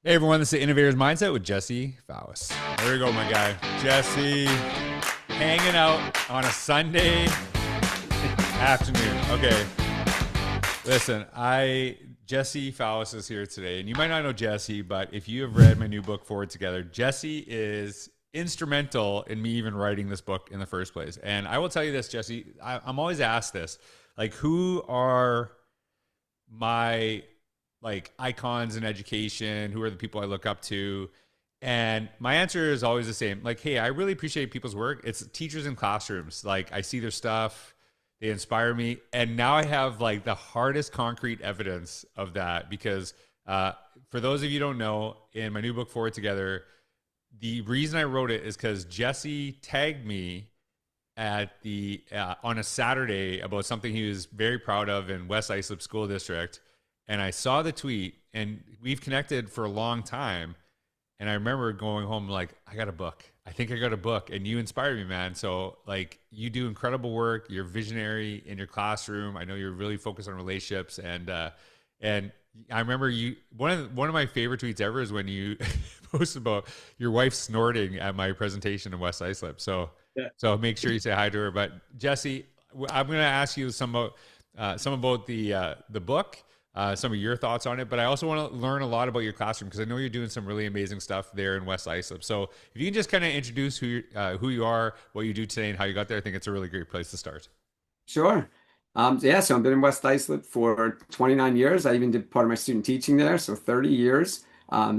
Hey everyone, this is Innovators Mindset with Jesse Fawess. There we go, my guy. Jesse, hanging out on a Sunday afternoon. Okay, listen, Jesse Fawess is here today, and you might not know Jesse, but if you have read my new book, Forward Together, Jesse is instrumental in me even writing this book in the first place. And I will tell you this, Jesse, I'm always asked this, like, who are my icons in education? Who are the people I look up to? And my answer is always the same. Like, hey, I really appreciate people's work. It's teachers in classrooms. Like, I see their stuff, they inspire me. And now I have like the hardest concrete evidence of that because for those of you who don't know, in my new book, Forward Together, the reason I wrote it is because Jesse tagged me at the on a Saturday about something he was very proud of in West Islip School District. And I saw the tweet, and we've connected for a long time. And I remember going home like, I got a book. I think I got a book, and you inspired me, man. So like, you do incredible work. You're visionary in your classroom. I know you're really focused on relationships, and I remember you. One of my favorite tweets ever is when you posted about your wife snorting at my presentation in West Islip. So yeah. So make sure you say hi to her. But Jesse, I'm going to ask you some about the book. Some of your thoughts on it, but I also want to learn a lot about your classroom because I know you're doing some really amazing stuff there in West Islip. So if you can just kind of introduce who you are, what you do today, and how you got there, I think it's a really great place to start. Sure. So I've been in West Islip for 29 years. I even did part of my student teaching there, so 30 years.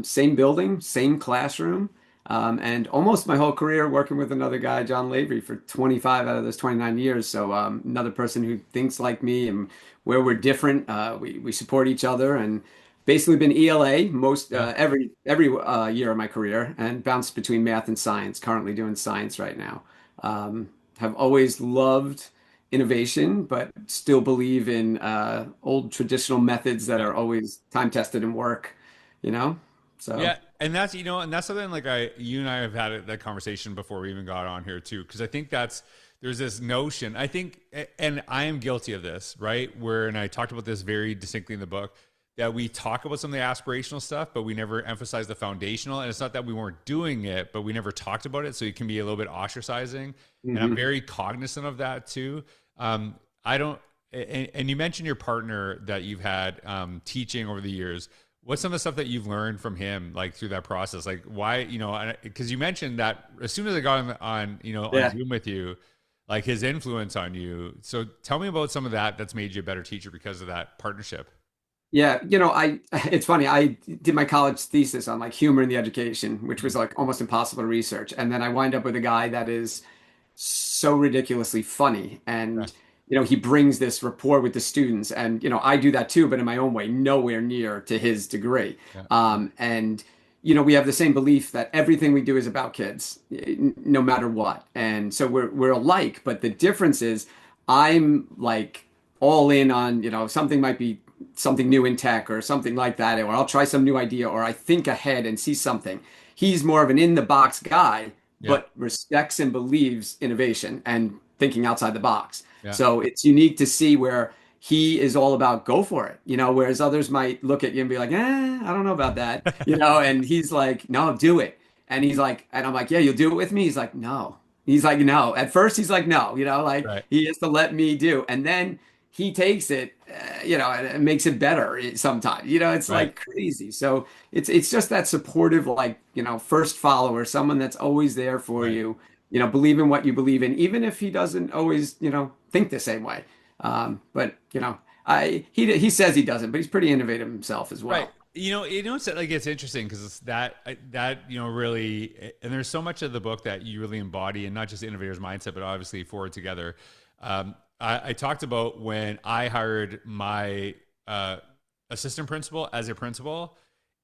Same building, same classroom, and almost my whole career working with another guy, John Lavery, for 25 out of those 29 years. So another person who thinks like me, and where we're different, we support each other, and basically been ELA most Yeah. every year of my career, and bounced between math and science. Currently doing science right now. Have always loved innovation, but still believe in old traditional methods that Yeah. are always time tested and work, you know? So, Yeah, and that's something like you and I have had that conversation before we even got on here too, because I think there's this notion. I think, and I am guilty of this, right? And I talked about this very distinctly in the book, that we talk about some of the aspirational stuff, but we never emphasize the foundational. And it's not that we weren't doing it, but we never talked about it, so it can be a little bit ostracizing. And I'm mhm. very cognizant of that too. I don't. And you mentioned your partner that you've had teaching over the years. What's some of the stuff that you've learned from him, like through that process? Like why, because you mentioned that as soon as I got on Yeah. Zoom with you, like his influence on you. So tell me about some of that that's made you a better teacher because of that partnership. Yeah, it's funny. I did my college thesis on like humor in the education, which was Mhm. like almost impossible to research. And then I wind up with a guy that is so ridiculously funny. Yeah. And, he brings this rapport with the students. And, I do that too, but in my own way, nowhere near to his degree. Yeah. And, we have the same belief that everything we do is about kids, no matter what. And so we're alike, but the difference is I'm like all in on, something might be something new in tech or something like that, or I'll try some new idea, or I think ahead and see something. He's more of an in the box guy, Yeah. but respects and believes innovation and thinking outside the box. Yeah. So it's unique to see where he is all about go for it, whereas others might look at you and be like, I don't know about that, and he's like, no, do it. And he's like, and I'm like, yeah, you'll do it with me. He's like, no. He's like, no. At first, he's like, no, like Right. he has to let me do. And then he takes it, and makes it better sometimes. It's Right. like crazy. So it's just that supportive, like, first follower, someone that's always there for Right. you, believe in what you believe in, even if he doesn't always, think the same way. But he says he doesn't, but he's pretty innovative himself as Right. well. It's like it's interesting because it's that really, and there's so much of the book that you really embody, and not just innovators mindset, but obviously Forward Together. I talked about when I hired my assistant principal as a principal.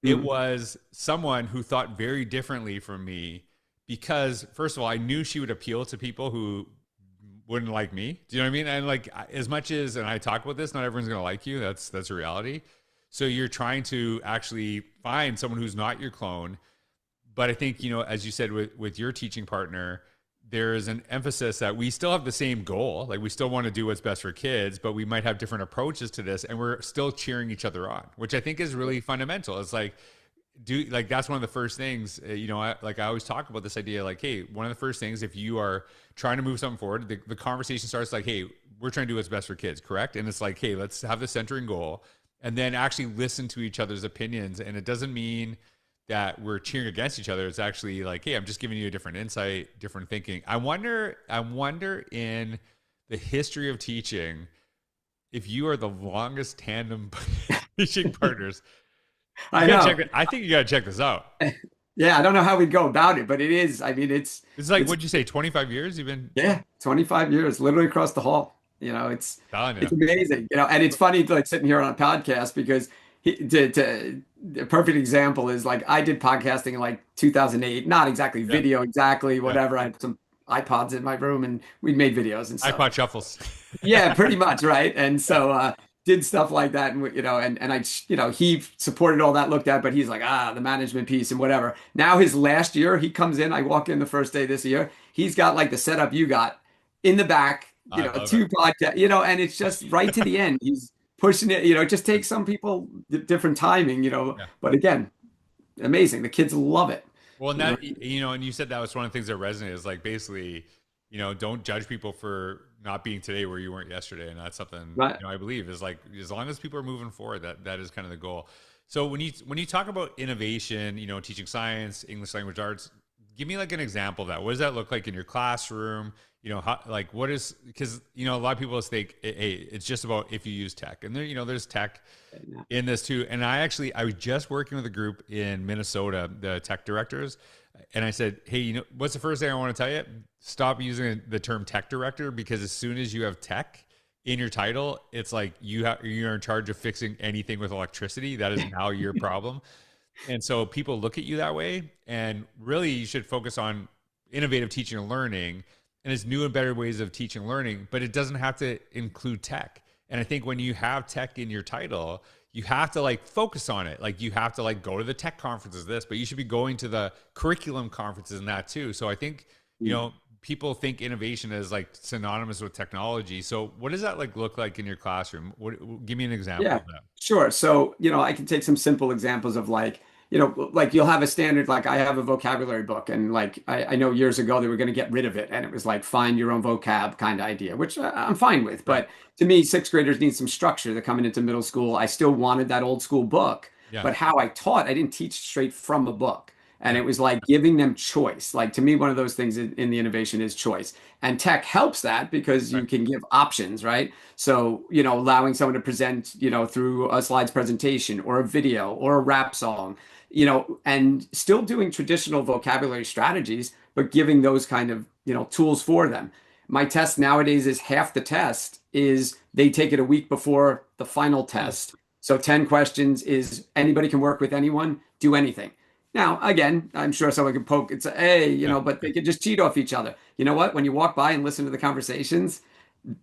It Mm, was someone who thought very differently from me because, first of all, I knew she would appeal to people who wouldn't like me. Do you know what I mean? And like, as much as, and I talk about this, not everyone's going to like you. That's a reality. So you're trying to actually find someone who's not your clone. But I think, as you said with your teaching partner, there is an emphasis that we still have the same goal. Like we still want to do what's best for kids, but we might have different approaches to this, and we're still cheering each other on, which I think is really fundamental. It's like do like, that's one of the first things, I always talk about this idea, like, hey, one of the first things, if you are trying to move something forward, the conversation starts like, hey, we're trying to do what's best for kids, correct? And it's like, hey, let's have the centering goal, and then actually listen to each other's opinions. And it doesn't mean that we're cheering against each other. It's actually like, hey, I'm just giving you a different insight, different thinking. I wonder in the history of teaching, if you are the longest tandem teaching partners. I know. I think you gotta check this out. Yeah, I don't know how we'd go about it, but it is. I mean, It's like, it's what'd you say, 25 years? You've been yeah, 25 years, literally across the hall. telling It's you. amazing. And it's funny like sitting here on a podcast because a perfect example is like I did podcasting in like 2008, not exactly Yeah. video, exactly Yeah. whatever. I had some iPods in my room and we made videos and stuff. iPod shuffles. Yeah, pretty much, right? And so did stuff like that, and and I he supported all that, looked at, but he's like, the management piece and whatever. Now his last year, he comes in, I walk in the first day this year, he's got like the setup you got in the back, I love it. two podcast, and it's just right to the end. He's pushing it, it just takes some people different timing, Yeah. but again, amazing. The kids love it. Well, and You know? that, and you said that was one of the things that resonated, is like, basically, don't judge people for not being today where you weren't yesterday. And that's something, Right. I believe is like, as long as people are moving forward, that is kind of the goal. So when you talk about innovation, teaching science, English language arts, give me like an example of that. What does that look like in your classroom? Like, what is, because, a lot of people think, hey, it's just about if you use tech, and there's tech in this too. And I was just working with a group in Minnesota, the tech directors. And I said, hey, what's the first thing I want to tell you? Stop using the term tech director, because as soon as you have tech in your title, it's like you're in charge of fixing anything with electricity. That is now your problem. And so people look at you that way, and really you should focus on innovative teaching and learning, and it's new and better ways of teaching and learning, but it doesn't have to include tech. And I think when you have tech in your title, you have to like focus on it. Like, you have to like go to the tech conferences, but you should be going to the curriculum conferences and that too. So I think, people think innovation is like synonymous with technology. So what does that like look like in your classroom? Give me an example Yeah, of that. sure. So, I can take some simple examples of like, like you'll have a standard, like I have a vocabulary book, and like I know years ago they were going to get rid of it, and it was like find your own vocab kind of idea, which I'm fine with. Right. But to me, sixth graders need some structure. They're coming into middle school. I still wanted that old school book, Yeah. but how I taught, I didn't teach straight from a book. And Yeah. it was like giving them choice. Like to me, one of those things in the innovation is choice. And tech helps that because Right. you can give options, right? So, allowing someone to present, through a slides presentation or a video or a rap song, and still doing traditional vocabulary strategies, but giving those kind of, tools for them. My test nowadays is half the test is they take it a week before the final Hmm. test. So 10 questions is anybody can work with anyone, do anything. Now, again, I'm sure someone could poke and say, hey, Yeah. but they could just cheat off each other. You know what? When you walk by and listen to the conversations,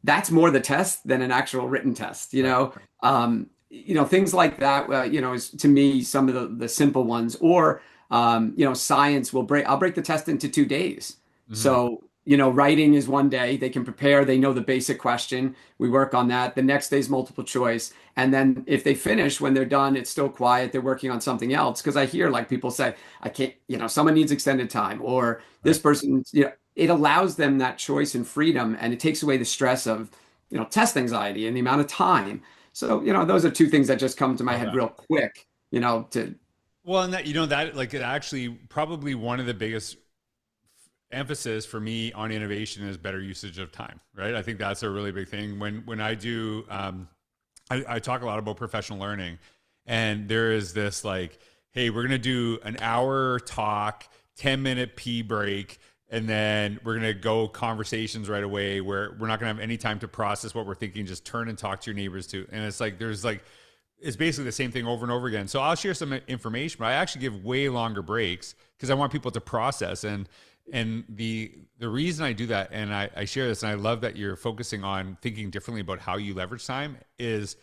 that's more the test than an actual written test, Right. things like that, is to me some of the simple ones. Or, science I'll break the test into 2 days. Hmm. So, writing is one day. They can prepare. They know the basic question. We work on that. The next day's multiple choice. And then if they finish, when they're done, it's still quiet. They're working on something else. Because I hear like people say, I can't, someone needs extended time, or Right. this person, it allows them that choice and freedom, and it takes away the stress of, test anxiety and the amount of time. So, those are two things that just come to my Love head that. real quick, to Well, and that like, it actually, probably one of the biggest emphasis for me on innovation is better usage of time, right? I think that's a really big thing. When I do, I talk a lot about professional learning, and there is this like, hey, we're gonna do an hour talk, 10-minute pee break, and then we're gonna go conversations right away, where we're not gonna have any time to process what we're thinking. Just turn and talk to your neighbors too. And it's like there's like, it's basically the same thing over and over again. So I'll share some information, but I actually give way longer breaks because I want people to process. And the reason I do that, and I share this, and I love that you're focusing on thinking differently about how you leverage time, is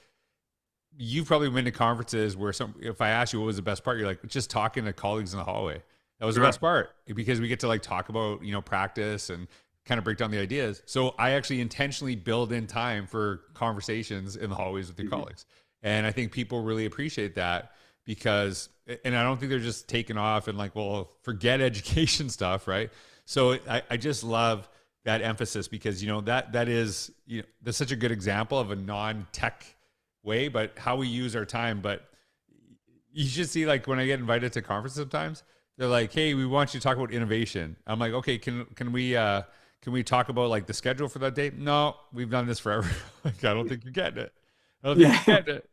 you've probably been to conferences where if I ask you what was the best part, you're like, just talking to colleagues in the hallway. That was the Sure. best part, because we get to like talk about, practice and kind of break down the ideas. So I actually intentionally build in time for conversations in the hallways with your Mhm. colleagues. And I think people really appreciate that, because and I don't think they're just taken off and like, well, forget education stuff, right? So I just love that emphasis because that is that's such a good example of a non-tech way, but how we use our time. But you should see like when I get invited to conferences sometimes, they're like, "Hey, we want you to talk about innovation." I'm like, "Okay, can we talk about like the schedule for that date?" No, we've done this forever. Like, I don't think you're getting it. I don't think Yeah. you're getting it,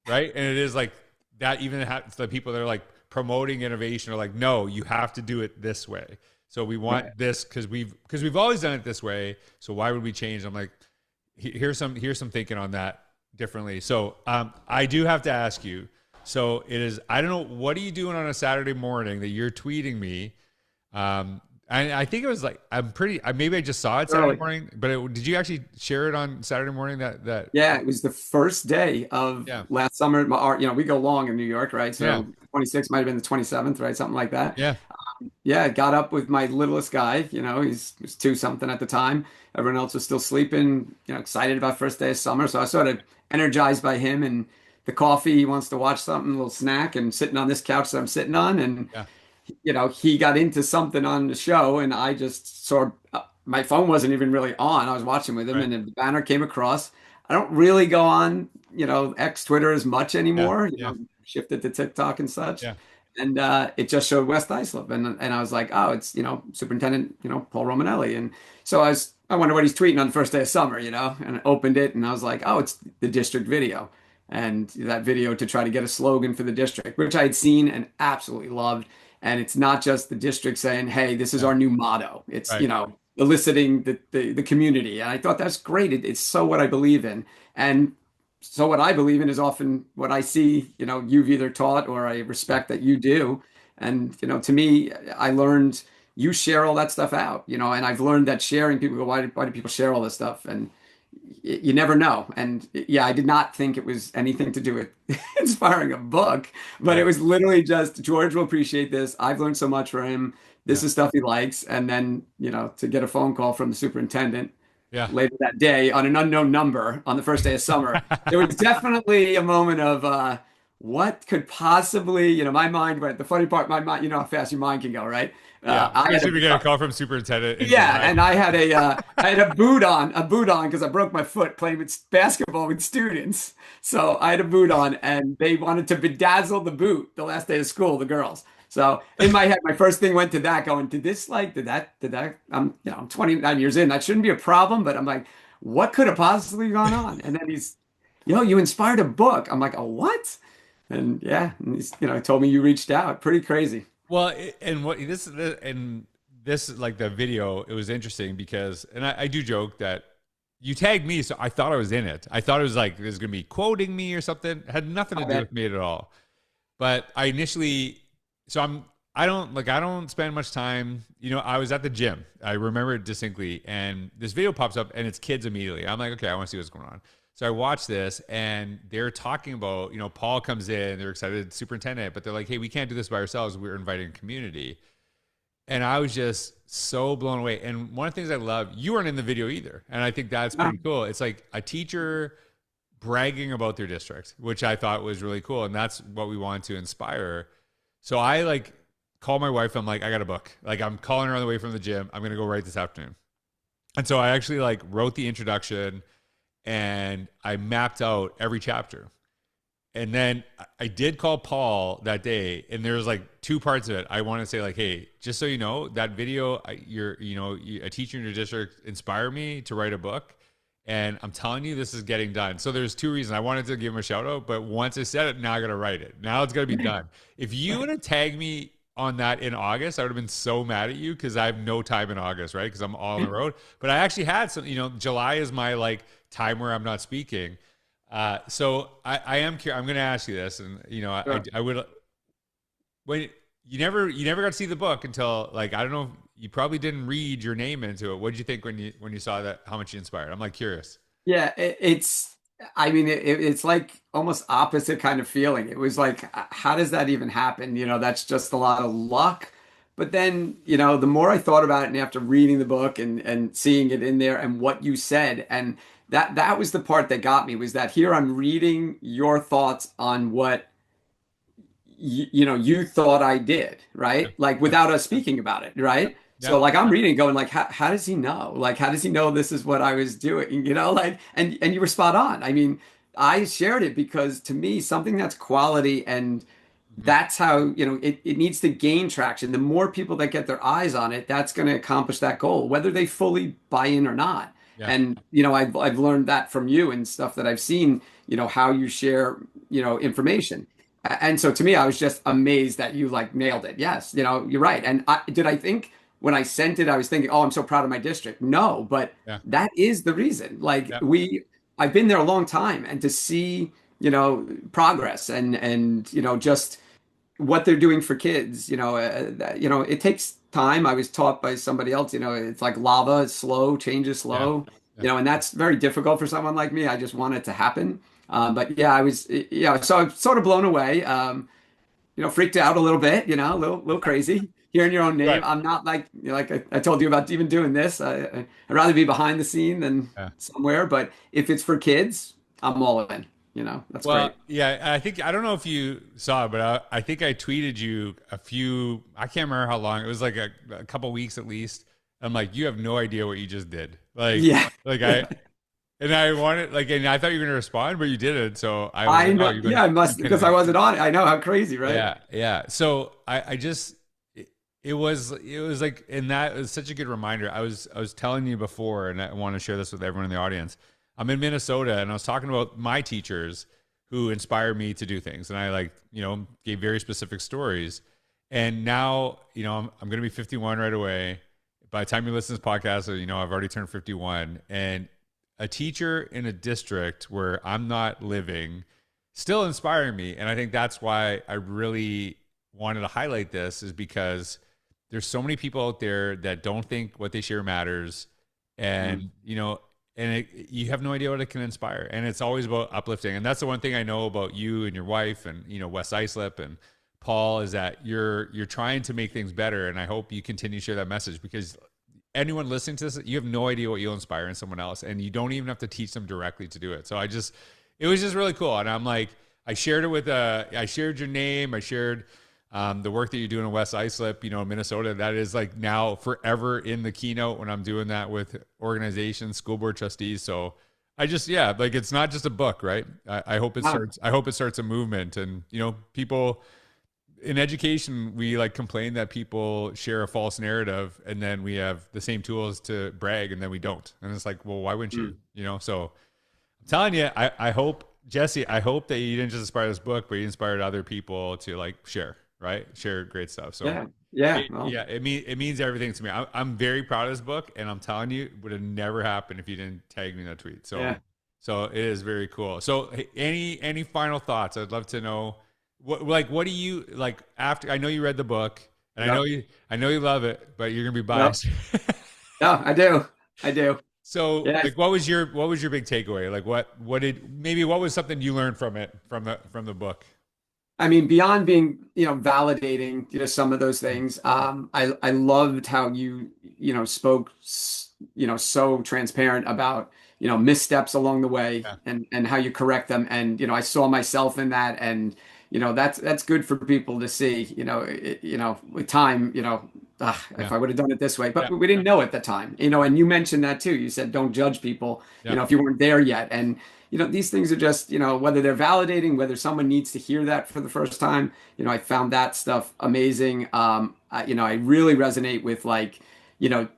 right? And it is like that. Even the people that are like promoting innovation are like, "No, you have to do it this way." So we Right. want this because we've always done it this way. So why would we change? I'm like, here's some thinking on that differently. So I do have to ask you. So it is. I don't know. What are you doing on a Saturday morning that you're tweeting me? I think it was like maybe I just saw it Saturday Early. morning, but did you actually share it on Saturday morning? That Yeah, it was the first day of yeah last summer. We go long in New York, right? yeah So 26 might have been the 27th, right? Something like that. yeah Yeah, I got up with my littlest guy. He was two something at the time. Everyone else was still sleeping, excited about first day of summer. So I was sort of energized by him and the coffee. He wants to watch something, a little snack, and sitting on this couch that I'm sitting on. And yeah he got into something on the show, and I just saw my phone wasn't even really on. I was watching with him, right and the banner came across. I don't really go on, X Twitter as much yeah anymore. yeah Shifted to TikTok and such, yeah and it just showed West Islip, and I was like, oh, it's Superintendent Paul Romanelli, and so I wonder what he's tweeting on the first day of summer, and I opened it, and I was like, oh, it's the district video. And that video to try to get a slogan for the district, which I had seen and absolutely loved. And it's not just the district saying, "Hey, this is yeah our new motto." It's, right eliciting the community. And I thought that's great. It's so what I believe in. And so what I believe in is often what I see, you've either taught or I respect that you do. And, to me, I learned you share all that stuff out, and I've learned that sharing people go, why do people share all this stuff? And you never know. And yeah, I did not think it was anything to do with inspiring a book, but it right was literally just George will appreciate this. I've learned so much from him. This yeah is stuff he likes. And then, to get a phone call from the superintendent yeah later that day on an unknown number on the first day of summer, there was definitely a moment of what could possibly, my mind went. The funny part, my mind, how fast your mind can go, right? yeah. I had Especially if you get a a call from superintendent in yeah, July. and I had a boot on because I broke my foot playing with basketball with students. So I had a boot on, and they wanted to bedazzle the boot the last day of school, the girls. So in my head, my first thing went to that, going, did that? I'm 29 years in. That shouldn't be a problem, but I'm like, what could have possibly gone on? And then you inspired a book. I'm like, a what? And yeah, and told me you reached out. Pretty crazy. Well, and what this like the video, it was interesting because, and I do joke that you tagged me, so I thought I was in it. I thought it was like it was gonna be quoting me or something. It had nothing to I do bet. with me at all. But I initially, so I don't spend much time. I was at the gym. I remember it distinctly, and this video pops up, and it's kids immediately. I'm like, okay, I want to see what's going on. So I watch this, and they're talking about, Paul comes in, they're excited, superintendent, but they're like, hey, we can't do this by ourselves. We're inviting community. And I was just so blown away. And one of the things I love, you weren't in the video either. And I think that's Ah, pretty cool. It's like a teacher bragging about their district, which I thought was really cool. And that's what we want to inspire. So I like call my wife. I'm like, I got a book. Like I'm calling her on the way from the gym. I'm going to go write this afternoon. And so I actually like wrote the introduction and I mapped out every chapter. And then I did call Paul that day, and there was like two parts of it. I want to say like, hey, just so you know, that video, a teacher in your district inspired me to write a book, and I'm telling you, this is getting done. So there's two reasons. I wanted to give him a shout out, but once I said it, now I got to write it. Now it's got to be done. If you would have tagged me on that in August, I would have been so mad at you because I have no time in August, right? Because I'm all on the road. But I actually had some, July is my like time where I'm not speaking. So I am curious. I'm going to ask you this, and sure. I would. When you never got to see the book until like I don't know. You probably didn't read your name into it. What did you think when you saw that? How much you inspired? I'm like curious. Yeah, I mean, it's like almost opposite kind of feeling. It was like, how does that even happen? That's just a lot of luck. But then, the more I thought about it and after reading the book and seeing it in there and what you said, and that was the part that got me was that here I'm reading your thoughts on what you thought I did, right? Like Yeah. without us speaking about it, right? Yeah. So like I'm reading going like how does he know? Like how does he know this is what I was doing? Like and you were spot on. I mean, I shared it because to me something that's quality and Mhm. that's how, it needs to gain traction. The more people that get their eyes on it, that's going to accomplish that goal, whether they fully buy in or not. Yeah. And, I've learned that from you and stuff that I've seen, how you share, information. And so to me, I was just amazed that you like nailed it. Yes, you're right. And I think when I sent it, I was thinking, oh, I'm so proud of my district. No, but Yeah. that is the reason. Like Yeah. I've been there a long time and to see, progress and, just what they're doing for kids. It takes time. I was taught by somebody else, it's like lava, it's slow, change is Yeah. slow, Yeah. and that's very difficult for someone like me. I just want it to happen. But yeah, I was, yeah, so I'm sort of blown away, freaked out a little bit, a little crazy hearing your own name. Right. I'm not like, like I told you about even doing this. I'd rather be behind the scene than Yeah. somewhere, but if it's for kids, I'm all in, that's Well, great. yeah, I don't know if you saw it, but I think I tweeted you I can't remember how long. It was like a couple weeks at least. I'm like, you have no idea what you just did. Yeah. Like I wanted, and I thought you were going to respond, but you didn't. So I was I like, oh, know. Yeah, I you've must been because I like, wasn't on it. I know how crazy, right? yeah, yeah. So I just, it was like, and that was such a good reminder. I was telling you before, and I want to share this with everyone in the audience. I'm in Minnesota, and I was talking about my teachers who inspired me to do things, and I gave very specific stories. And now, I'm going to be 51 right away. By the time you listen to this podcast, I've already turned 51, and a teacher in a district where I'm not living still inspiring me. And I think that's why I really wanted to highlight this, is because there's so many people out there that don't think what they share matters. Mm. And, you have no idea what it can inspire. And it's always about uplifting. And that's the one thing I know about you and your wife and, Wes Islip and Paul, is that you're trying to make things better. And I hope you continue to share that message, because anyone listening to this, you have no idea what you'll inspire in someone else, and you don't even have to teach them directly to do it. So it was just really cool. And I'm like, I shared it I shared your name. I shared the work that you're doing in West Islip, Minnesota. That is like now forever in the keynote when I'm doing that with organizations, school board trustees. So yeah, like it's not just a book, right? I hope it Wow. starts. I hope it starts a movement, and people in education, we like complain that people share a false narrative, and then we have the same tools to brag, and then we don't. And it's like, well, why wouldn't you? Mm. So I'm telling you, I hope, Jesse, I hope that you didn't just inspire this book, but you inspired other people to like share, right? Share great stuff. So Yeah. Yeah. Well, it means everything to me. I'm very proud of this book, and I'm telling you, it would have never happened if you didn't tag me in that tweet. yeah. So it is very cool. So hey, any final thoughts? I'd love to know. What do you like after? I know you read the book, and Yep. I know you love it, but you're gonna be Yep. biased. No, I do. I do. So, Yeah. like, what was your big takeaway? Like, what was something you learned from it, from the book? I mean, beyond being, validating, some of those things, I loved how you spoke, so transparent about, missteps along the way Yeah, and how you correct them. And, I saw myself in that. And, that's good for people to see, with time, if yeah, I would have done it this way, yeah, but we didn't know at the time, and you mentioned that too. You said, don't judge people, yeah, if you weren't there yet. And, these things are just, whether they're validating, whether someone needs to hear that for the first time, I found that stuff amazing. I really resonate with like, you know,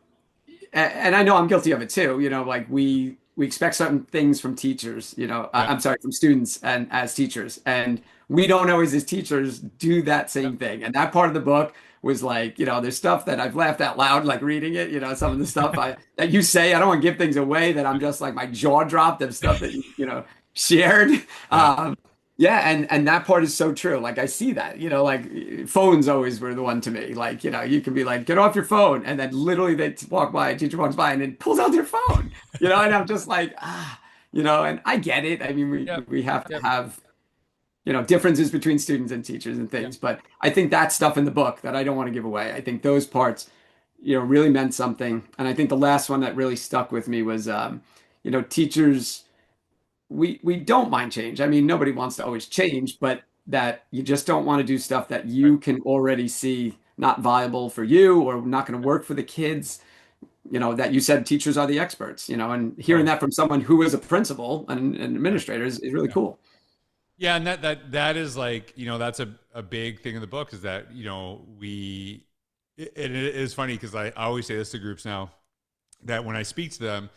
and I know I'm guilty of it too. Like we expect certain things from teachers. yeah, I'm sorry, from students and as teachers, and we don't always as teachers do that yeah, same thing. And that part of the book was like, there's stuff that I've laughed out loud, like reading it. Some of the stuff I that you say. I don't want to give things away that I'm just like my jaw dropped of stuff that shared. yeah, Um, yeah, and that part is so true. Like I see that, like phones always were the one to me. Like, you can be like, get off your phone, and then literally they walk by, a teacher walks by and then pulls out their phone. And I'm just like, and I get it. I mean, yep, we have to yep, have, differences between students and teachers and yep, things, but I think that stuff in the book that I don't want to give away. I think those parts, really meant something. And I think the last one that really stuck with me was, teachers we don't mind change. I mean, nobody wants to always change, but that you just don't want to do stuff that you can already see not viable for you or not going to work for the kids. That you said teachers are the experts, and hearing Right. that from someone who is a principal and an administrator is really Yeah. cool. Yeah, and that is like, that's a big thing in the book is that, and it is funny because I always say this to groups now that when I speak to them,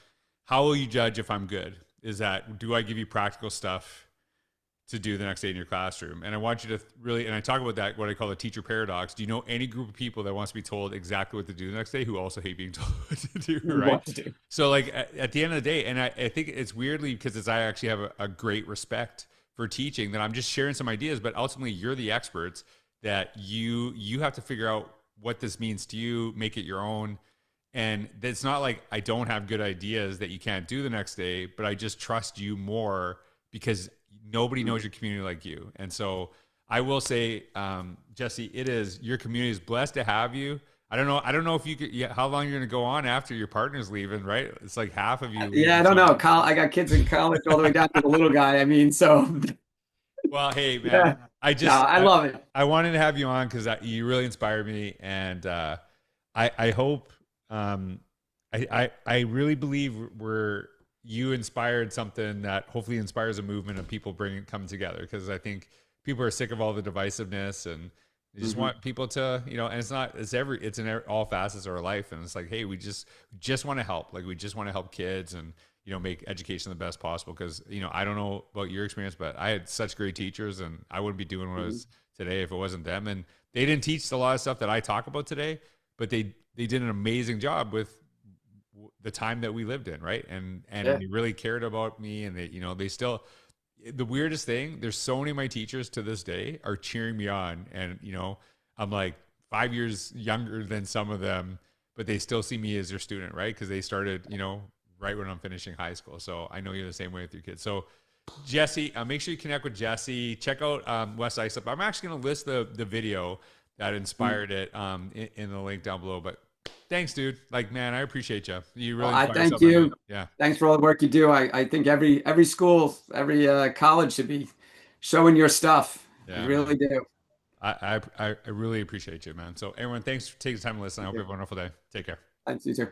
how will you judge if I'm good? Is that, do I give you practical stuff to do the next day in your classroom? And I want you to really, and I talk about that, what I call the teacher paradox. Do you know any group of people that wants to be told exactly what to do the next day who also hate being told what to do, right? What to do. So like at the end of the day, and I think it's weirdly because I actually have a great respect for teaching that I'm just sharing some ideas, but ultimately you're the experts that you have to figure out what this means to you, make it your own. And it's not like I don't have good ideas that you can't do the next day, but I just trust you more because nobody knows your community like you. And so I will say, Jesse, your community is blessed to have you. I don't know if you could, yeah, how long you're going to go on after your partner's leaving, right? It's like half of you Yeah, leaving. I don't So, know. I got kids in college all the way down to the little guy. I mean, so well, hey, man, yeah. No, I love it. I wanted to have you on because you really inspired me. And I hope, I really believe you inspired something that hopefully inspires a movement of people coming together. Because I think people are sick of all the divisiveness and they just Hmm. want people to, and it's in all facets of our life. And it's like, hey, we just want to help. Like we just want to help kids and, make education the best possible. Cause I don't know about your experience, but I had such great teachers and I wouldn't be doing what I was today if it wasn't them. And they didn't teach a lot of stuff that I talk about today, but they did an amazing job with the time that we lived in, right? And Yeah. they really cared about me, and they still. The weirdest thing, there's so many of my teachers to this day are cheering me on, and I'm like 5 years younger than some of them, but they still see me as their student, right? Because they started, right when I'm finishing high school. So I know you're the same way with your kids. So Jesse, make sure you connect with Jesse. Check out West Islip. I'm actually going to list the video that inspired it in the link down below. But thanks, dude. Like, man, I appreciate you. You Well, really I inspire thank something in me. you. Yeah, Thanks for all the work you do. I think every school, every college should be showing your stuff. I yeah, really man. do. I really appreciate you, man. So everyone, thanks for taking the time to listen. I Thank hope you you. have a wonderful day. Take care. Thanks, you too.